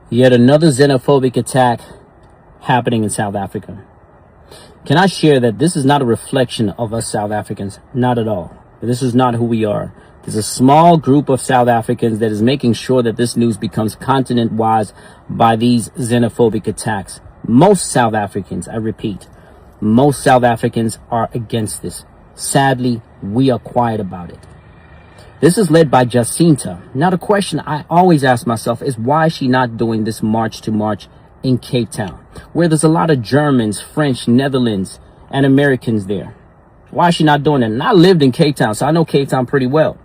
Yet another xenophobic attack happening in South Africa. Can I share that this is not a reflection of us South Africans? Not at all. This is not who we are. There's a small group of South Africans that is making sure that this news becomes continent-wide by these xenophobic attacks. Most South Africans, I repeat, most South Africans are against this. Sadly, we are quiet about it. This is led by Jacinta. Now, the question I always ask myself is, why is she not doing this march to march in Cape Town, where there's a lot of Germans, French, Netherlands, and Americans there? Why is she not doing it? And I lived in Cape Town, so I know Cape Town pretty well.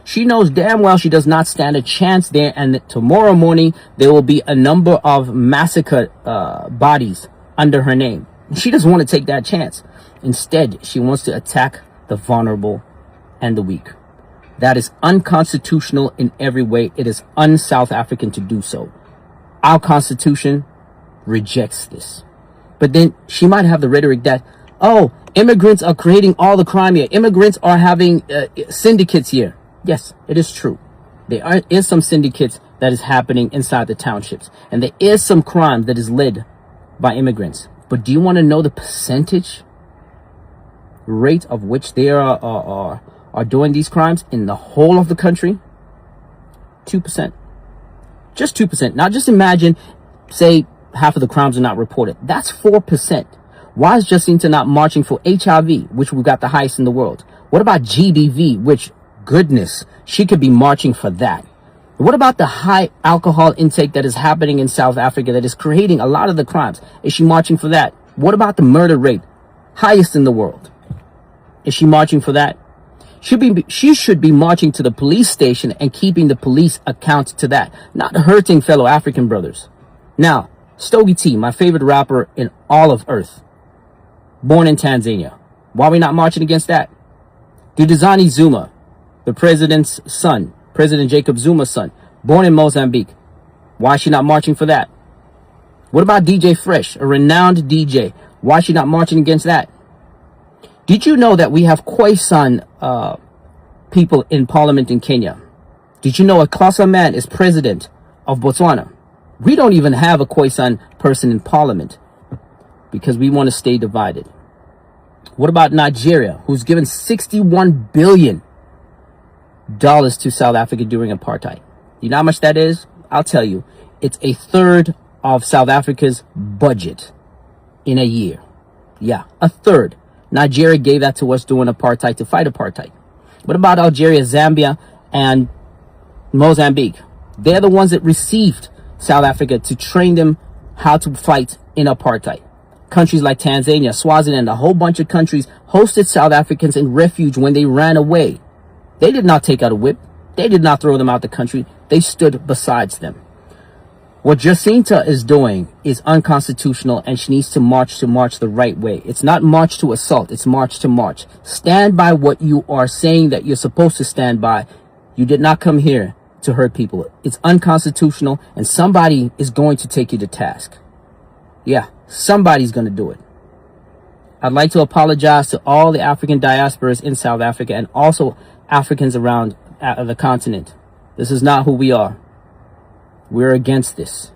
She knows damn well she does not stand a chance there, and that tomorrow morning there will be a number of massacred bodies under her name. She doesn't want to take that chance. Instead, she wants to attack the vulnerable and the weak. That is unconstitutional in every way. It is un-South African to do so. Our Constitution rejects this. But then she might have the rhetoric that, oh, immigrants are creating all the crime here. Immigrants are having syndicates here. Yes, it is true. There is some syndicates that is happening inside the townships. And there is some crime that is led by immigrants. But do you want to know the percentage rate of which they are doing these crimes in the whole of the country? 2%. Just 2%. Now just imagine, say, half of the crimes are not reported. That's 4%. Why is Jacinta not marching for HIV, which we've got the highest in the world? What about GBV, which, goodness, she could be marching for that? What about the high alcohol intake that is happening in South Africa that is creating a lot of the crimes? Is she marching for that? What about the murder rate, highest in the world? Is she marching for that? She should be marching to the police station and keeping the police account to that, not hurting fellow African brothers. Now, Stogie T, my favorite rapper in all of Earth, born in Tanzania. Why are we not marching against that? Dudizani Zuma, the president's son, President Jacob Zuma's son, born in Mozambique. Why is she not marching for that? What about DJ Fresh, a renowned DJ? Why is she not marching against that? Did you know that we have Khoisan people in parliament in Kenya? Did you know a Xhosa man is president of Botswana? We don't even have a Khoisan person in parliament because we want to stay divided. What about Nigeria, who's given $61 billion to South Africa during apartheid? You know how much that is? I'll tell you. It's a third of South Africa's budget in a year. Yeah, a third. Nigeria gave that to us during apartheid to fight apartheid. What about Algeria, Zambia, and Mozambique? They're the ones that received South Africa to train them how to fight in apartheid. Countries like Tanzania, Swaziland, a whole bunch of countries hosted South Africans in refuge when they ran away. They did not take out a whip. They did not throw them out the country. They stood besides them. What Jacinta is doing is unconstitutional, and she needs to march the right way. It's not march to assault. It's march to march. Stand by what you are saying that you're supposed to stand by. You did not come here to hurt people. It's unconstitutional, and somebody is going to take you to task. Yeah, somebody's going to do it. I'd like to apologize to all the African diasporas in South Africa and also Africans around the continent. This is not who we are. We're against this.